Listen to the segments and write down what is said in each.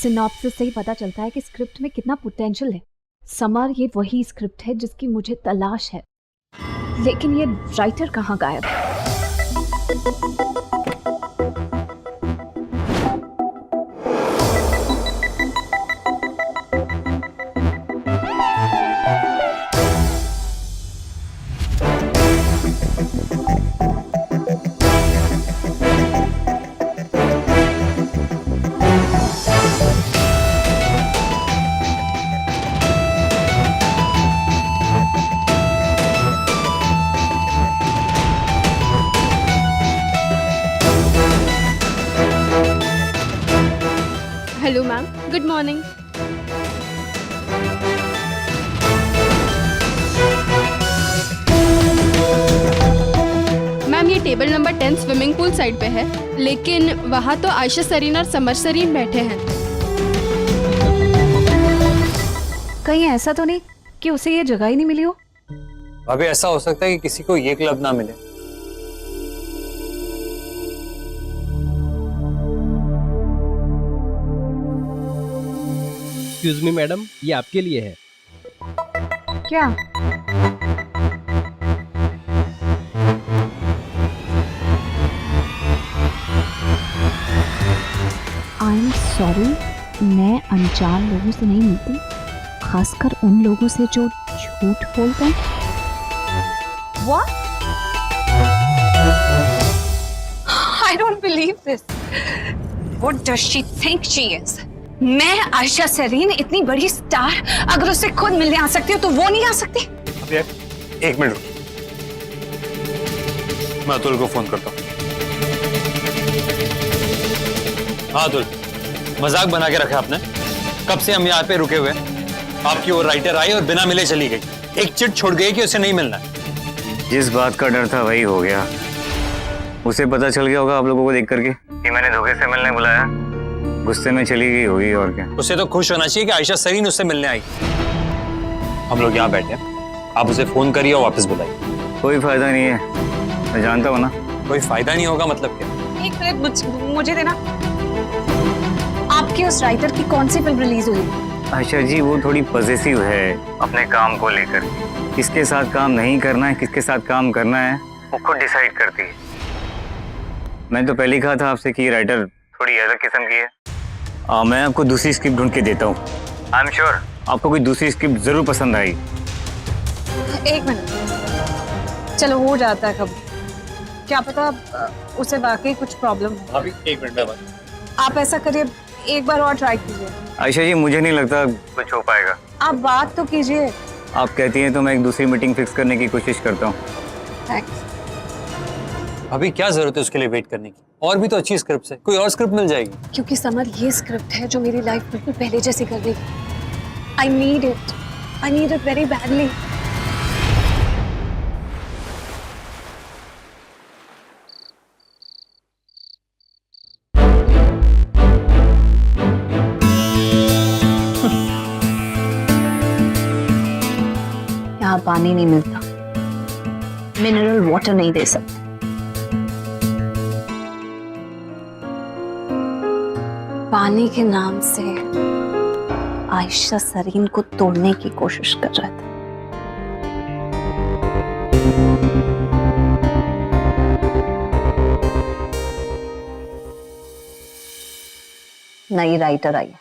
Synopsis से ही पता चलता है कि स्क्रिप्ट में कितना पोटेंशियल है। समर ये वही स्क्रिप्ट है जिसकी मुझे तलाश है, लेकिन ये राइटर कहाँ गायब है? Hello ma'am, good morning. Ma'am ये table number 10 swimming pool side पे है, लेकिन वहाँ तो आयशा सरीन और समर सरीन बैठे हैं। कहीं ऐसा तो नहीं कि उसे ये जगह ही नहीं मिली हो? अभी ऐसा हो सकता है कि किसी को ये क्लब ना मिले। एक्सक्यूज मी मैडम, ये आपके लिए है। क्या? आई एम सॉरी, मैं अनजान लोगों से नहीं मिलती, खासकर उन लोगों से जो झूठ बोलते हैं। What? I don't believe this. What does she think she is? मैं आयशा सरीन इतनी बड़ी स्टार, अगर उसे खुद मिलने आ सकती हो तो वो नहीं आ सकती? अभी एक मिनट रुकिए, मैं अतुल को फोन करता हूँ। हाँ अतुल, मजाक बना के रखा आपने। कब से हम यहाँ पे रुके हुए, आपकी वो राइटर आई और बिना मिले चली गई। एक चिट छोड़ गई कि उसे नहीं मिलना। जिस बात का डर था वही हो गया। उसे पता चल गया होगा आप लोगों को देख करके कि मैंने धोखे से मिलने बुलाया, गुस्से में चली गई होगी। और क्या, उसे तो खुश होना चाहिए कि आयशा सरीन उससे मिलने आई। हम लोग यहाँ बैठे हैं, आप उसे फोन करिए और वापस बुलाइए। कोई फायदा नहीं है, मैं जानता हूँ ना। कोई फायदा नहीं होगा मतलब क्या? एक मिनट मुझे देना। आपकी उस राइटर की कौन सी फिल्म रिलीज हुई? आयशा जी वो थोड़ी पॉजिटिव है अपने काम को लेकर। किसके साथ काम नहीं करना है, किसके साथ काम करना है, वो खुद डिसाइड करती है। मैं तो पहले ही कहा था आपसे कि राइटर थोड़ी अलग किस्म की है। मैं आपको दूसरी स्क्रिप्ट ढूंढ के देता हूँ। आई एम श्योर आपको कोई दूसरी स्क्रिप्ट जरूर पसंद आई। एक मिनट, चलो हो जाता है कभी, क्या पता उसे वाकई कुछ प्रॉब्लम हो। अभी एक मिनट में आप ऐसा करिए, एक बार और ट्राई कीजिए। आयशा जी मुझे नहीं लगता कुछ हो पाएगा। आप बात तो कीजिए। आप कहती हैं तो मैं एक दूसरी मीटिंग फिक्स करने की कोशिश करता हूँ। थैंक्स। अभी क्या जरूरत है उसके लिए वेट करने की? और भी तो अच्छी स्क्रिप्ट है, कोई और स्क्रिप्ट मिल जाएगी। क्योंकि समर ये स्क्रिप्ट है जो मेरी लाइफ बिल्कुल पहले जैसी कर देगी। I need it very badly. यहाँ पानी नहीं मिलता, मिनरल वाटर नहीं दे सकते। पानी के नाम से आयशा सरीन को तोड़ने की कोशिश कर रहे थे। नई राइटर आई है।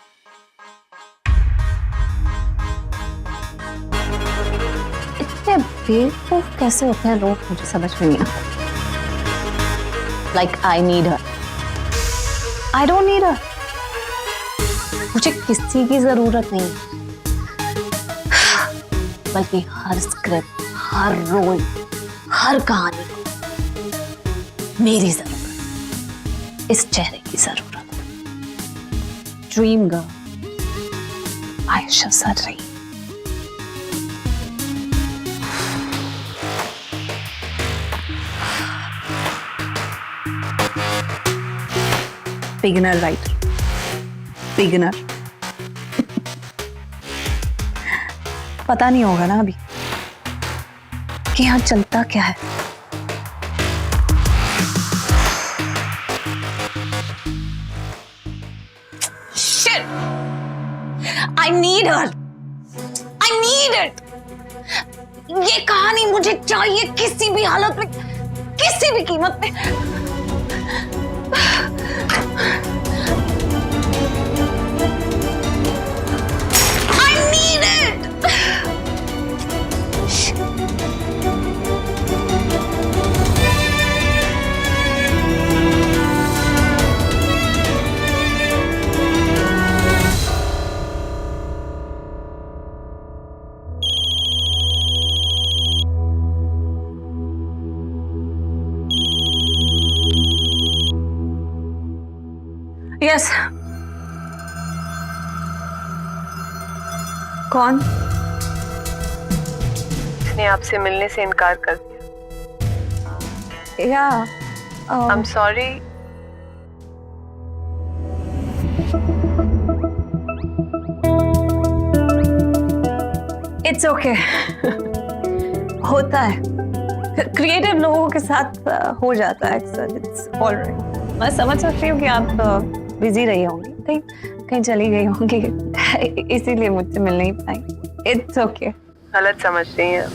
इतने बेवकूफ कैसे होते हैं लोग, मुझे समझ में नहीं आता। Like I need her, I don't need हर। मुझे किसी की जरूरत नहीं, बल्कि हर स्क्रिप्ट, हर रोल, हर कहानी को मेरी जरूरत, इस चेहरे की जरूरत। Dream girl Ayesha Sareen. Beginner writer, beginner. पता नहीं होगा ना अभी कि यहाँ चलता क्या है। Shit! I need her. I need it. ये कहानी मुझे चाहिए किसी भी हालत में, किसी भी कीमत पे। I need it. Yes. कौन? उसने आपसे मिलने से इनकार कर दिया। या I am sorry. It's okay. होता है, क्रिएटिव लोगों के साथ हो जाता है अक्सर। It's alright. मैं समझ सकती हूँ कि आप बिजी रही होंगी, कहीं कहीं चली गई होंगी, इसीलिए मुझसे मिल नहीं पाई। It's okay. गलत समझ रही हैं।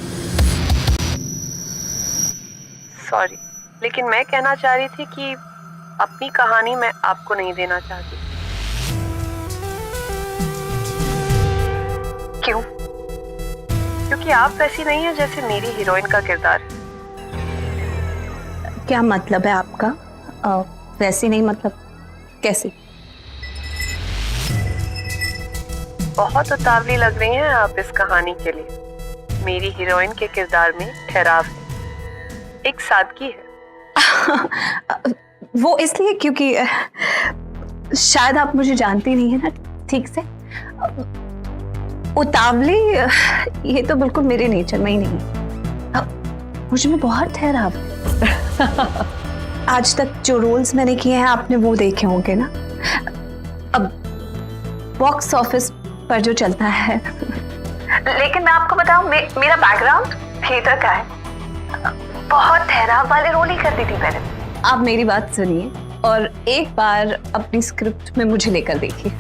सॉरी, लेकिन मैं कहना चाह रही थी कि अपनी कहानी मैं आपको नहीं देना चाहती। क्यों? क्योंकि आप वैसी नहीं है जैसे मेरी हीरोइन का किरदार है। क्या मतलब है आपका? वैसी नहीं मतलब कैसी? बहुत उतावली लग रही हैं आप इस कहानी के लिए। मेरी हीरोइन के किरदार में ठहराव है, एक सादगी है। वो इसलिए क्योंकि शायद आप मुझे जानती नहीं है ना ठीक से। उतावली ये तो बिल्कुल मेरे नेचर में ही नहीं। मुझ में बहुत ठहराव है। आज तक जो रोल्स मैंने किए हैं आपने वो देखे होंगे ना। अब बॉक्स ऑफिस पर जो चलता है। लेकिन मैं आपको बताऊं, मेरा बैकग्राउंड थिएटर का है। बहुत ठहराव वाले रोल ही करती थी पहले। आप मेरी बात सुनिए और एक बार अपनी स्क्रिप्ट में मुझे लेकर देखिए।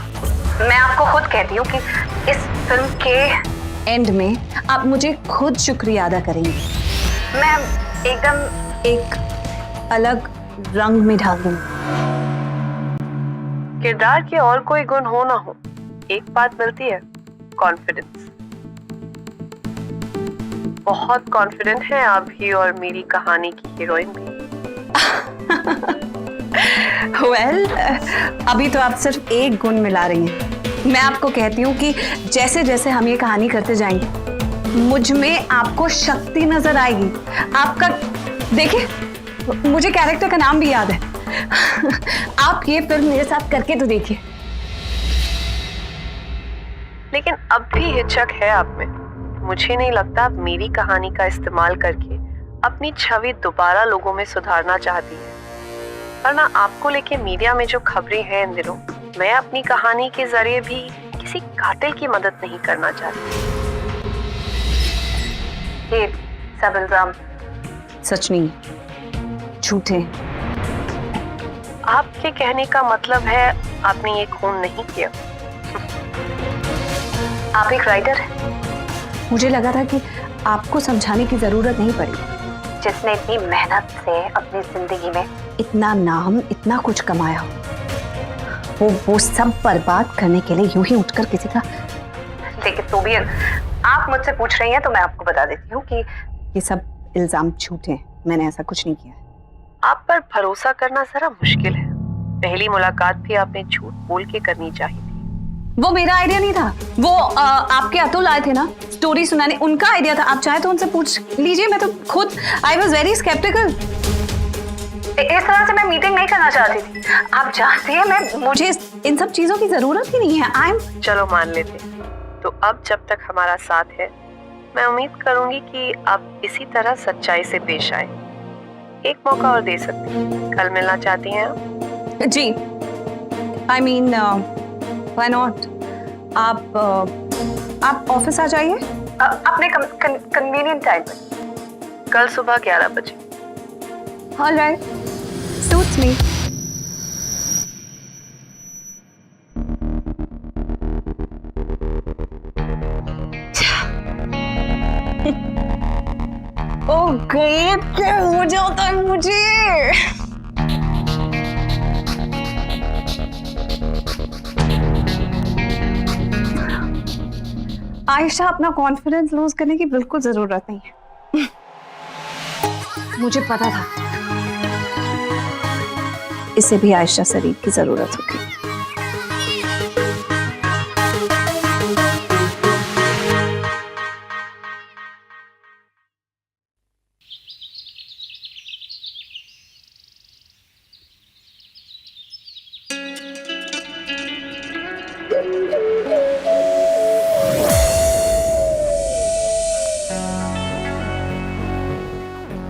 मैं आपको खुद कहती हूँ कि इस फिल्म के एंड में आप मुझे खुद शुक्रिया अदा करेंगे। मैं एकदम एक अलग रंग में ढाल दूंगी। किरदार के और कोई गुण हो ना हो, एक बात मिलती है, कॉन्फिडेंस। बहुत कॉन्फिडेंट है आप भी और मेरी कहानी की हीरोइन भी। Well, अभी तो आप सिर्फ एक गुण मिला रही हैं। मैं आपको कहती हूँ कि जैसे जैसे हम ये कहानी करते जाएंगे मुझ में आपको शक्ति नजर आएगी। आपका देखिए, मुझे कैरेक्टर का नाम भी याद है। आप ये फिल्म मेरे साथ करके तो देखिए। लेकिन अब भी हिचक है आप में। मुझे नहीं लगता आप मेरी कहानी का इस्तेमाल करके अपनी छवि दोबारा लोगों में सुधारना चाहती है। वरना आपको लेके मीडिया में जो खबरें हैं इन दिनों, मैं अपनी कहानी के जरिए भी किसी कातिल की मदद नहीं करना चाहती। ये सब इल्जाम सच नहीं, झूठे। आपके कहने का मतलब है आपने ये खून नहीं किया। आप एक राइटर हैं। मुझे लगा था कि आपको समझाने की जरूरत नहीं पड़ी। जिसने इतनी मेहनत से अपनी जिंदगी में इतना नाम, इतना कुछ कमाया, वो सब बर्बाद करने के लिए यूं ही उठकर किसी का। लेकिन तो भी आप मुझसे पूछ रही हैं तो मैं आपको बता देती हूँ कि ये सब इल्जाम झूठे हैं। मैंने ऐसा कुछ नहीं किया है। आप पर भरोसा करना जरा मुश्किल है। पहली मुलाकात भी आपने झूठ बोल के करनी चाहिए थी। वो मेरा आइडिया नहीं था, वो आपके अतुल आए थे ना स्टोरी सुनाने, उनका आइडिया था। आप चाहे तो उनसे पूछ लीजिए। मैं तो खुद आई वॉज वेरी स्केप्टिकल। इस तरह से मैं मीटिंग नहीं करना चाहती थी। आप जानती हैं मुझे इन सब चीजों की जरूरत ही नहीं है। आई एम चलो मान लेते। तो अब जब तक हमारा साथ है, मैं उम्मीद करूंगी कि आप इसी तरह सच्चाई से पेश आए। एक मौका और दे सकती हैं। कल मिलना चाहती हैं आप? जी, आई मीन व्हाई नॉट। आप ऑफिस आ जाइए अपने कन्वीनियंट टाइम पे। कल सुबह 11 बजे। Alright, suits me. Oh God, क्या हो जाता है मुझे। आयशा, अपना कॉन्फिडेंस लूज करने की बिल्कुल जरूरत नहीं है। मुझे पता था इसे भी आयशा शरीफ की जरूरत होगी।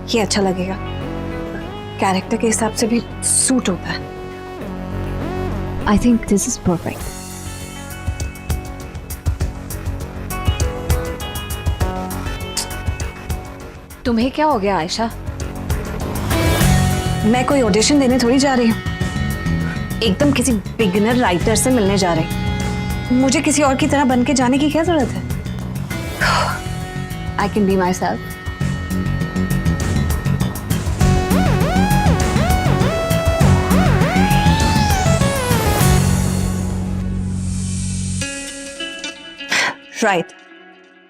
ये अच्छा लगेगा, कैरेक्टर के हिसाब से भी सूट होता है। I think this is perfect. तुम्हें क्या हो गया आयशा? मैं कोई ऑडिशन देने थोड़ी जा रही हूँ, एकदम किसी बिगिनर राइटर से मिलने जा रही हूँ। मुझे किसी और की तरह बन के जाने की क्या जरूरत है? I can be my self. Right,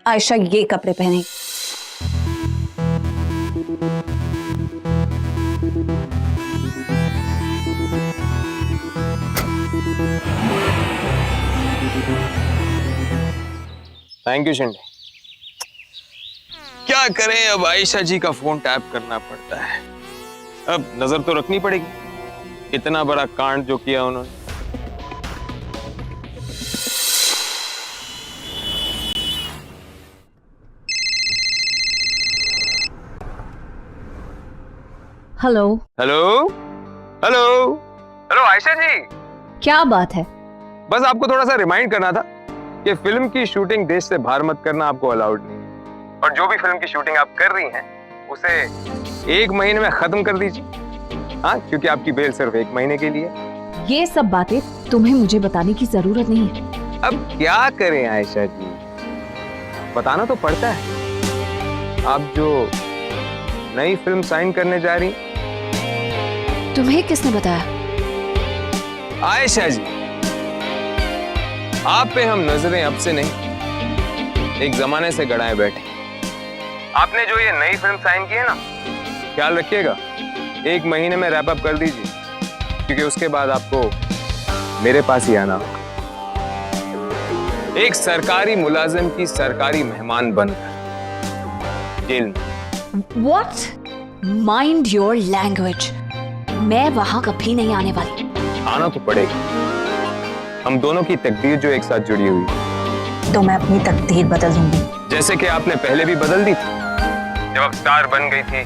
Ayesha ये कपड़े पहने। Thank you Shinde. क्या करें, अब आयशा जी का फोन टैप करना पड़ता है। अब नजर तो रखनी पड़ेगी, इतना बड़ा कांड जो किया उन्होंने। Hello hello hello hello Ayesha ji, क्या बात है? बस आपको थोड़ा सा रिमाइंड करना था कि फिल्म की शूटिंग देश से बाहर मत करना, आपको अलाउड नहीं है। और जो भी फिल्म की शूटिंग आप कर रही हैं उसे 1 महीने में खत्म कर दीजिए। हाँ, क्योंकि आपकी बेल सिर्फ 1 महीने के लिए। ये सब बातें तुम्हें मुझे बताने की जरूरत नहीं है। अब क्या करें आयशा जी, बताना तो पड़ता है। आप जो नई फिल्म साइन करने जा रही। तुम्हें किसने बताया? आयशा जी, आप पे हम नजरें अब से नहीं, एक जमाने से गड़ाए बैठे। आपने जो ये नई फिल्म साइन की है ना, ख्याल रखिएगा 1 महीने में रैप अप कर दीजिए, क्योंकि उसके बाद आपको मेरे पास ही आना होगा, एक सरकारी मुलाजिम की सरकारी मेहमान बनकर जेल में। What? Mind your language. मैं वहां कभी नहीं आने वाली। आना तो पड़ेगा, हम दोनों की तकदीर जो एक साथ जुड़ी हुई है। तो मैं अपनी तकदीर बदल दूंगी, जैसे कि आपने पहले भी बदल दी थी जब आप स्टार बन गई थी,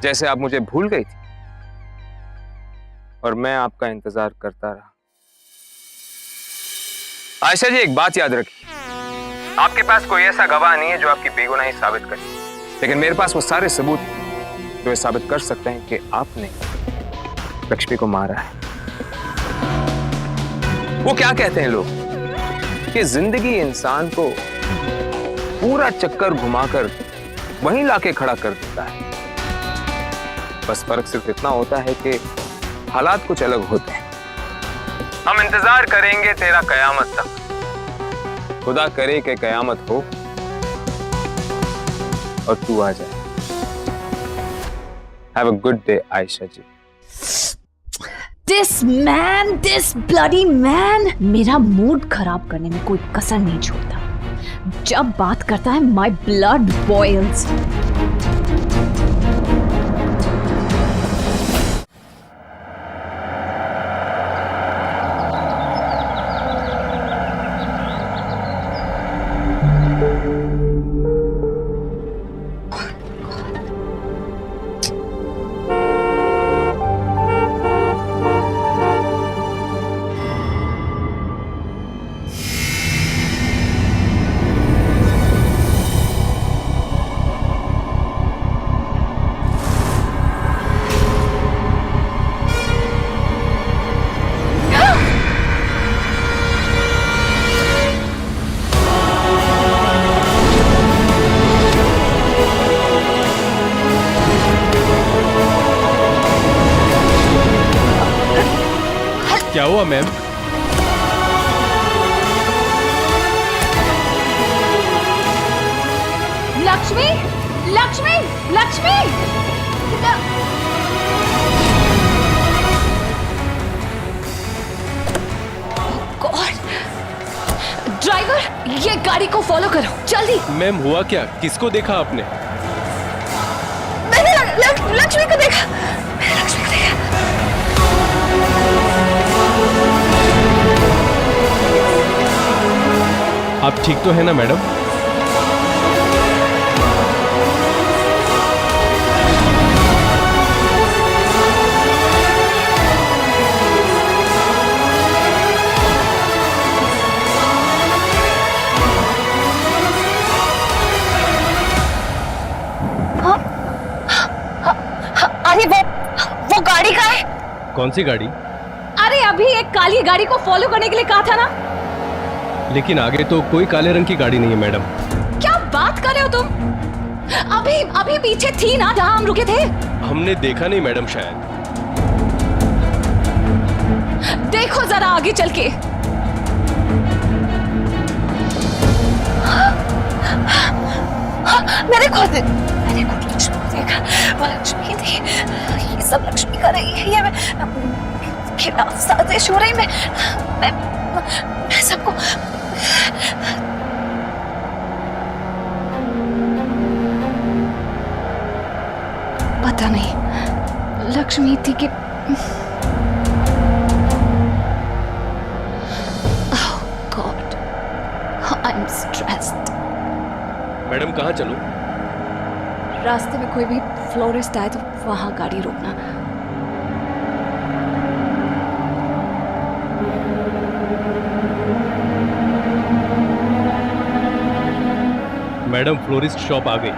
जैसे आप मुझे भूल गई थी और मैं आपका इंतजार करता रहा। आयशा जी, एक बात याद रखिए, आपके पास कोई ऐसा गवाह नहीं है जो आपकी बेगुनाही साबित करे, लेकिन मेरे पास वो सारे सबूत हैं जो ये साबित कर सकते हैं कि आपने लक्ष्मी को मारा है। वो क्या कहते हैं लोग कि जिंदगी इंसान को पूरा चक्कर घुमाकर वहीं लाके खड़ा कर देता है। बस फर्क सिर्फ इतना होता है कि हालात कुछ अलग होते हैं। हम इंतजार करेंगे तेरा कयामत तक, खुदा करे कि कयामत हो और तू आ जाए। Have a good day, Ayesha ji. This bloody man मेरा मूड खराब करने में कोई कसर नहीं छोड़ता। जब बात करता है my blood boils। हुआ मैम? लक्ष्मी, लक्ष्मी, लक्ष्मी! ड्राइवर, ये गाड़ी को फॉलो करो, जल्दी। मैम हुआ क्या? किसको देखा आपने? मैंने लक्ष्मी को देखा, मैंने लक्ष्मी को देखा। आप ठीक तो है ना मैडम? अरे वो गाड़ी का है। कौन सी गाड़ी? अरे अभी एक काली गाड़ी को फॉलो करने के लिए कहा था ना। लेकिन आगे तो कोई काले रंग की गाड़ी नहीं है मैडम। क्या बात कर रहे हो तुम? अभी अभी पीछे थी ना जहां हम रुके थे। हमने देखा नहीं मैडम, शायद। देखो जरा आगे चल के। मैंने खुद लक्ष्मी को देखा, वो लक्ष्मी थी। ये सब लक्ष्मी कर रही है, ये मैं खिलाफ साजिश हो रही। मैं सबको पता नहीं लक्ष्मी थी कि oh God, I am stressed. Madam कहाँ चलो? रास्ते में कोई भी फ्लोरिस्ट आए तो वहां गाड़ी रोकना। मैडम फ्लोरिस्ट शॉप आ गई।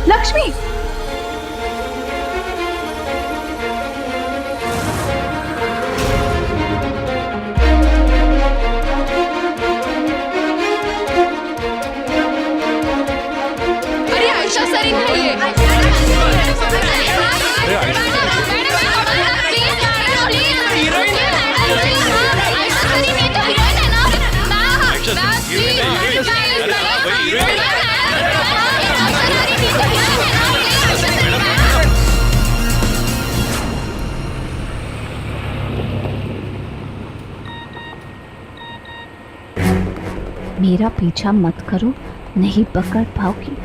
लक्ष्मी, अरे आयशा सरीन है ये। मेरा पीछा मत करो, नहीं पकड़ पाओगी।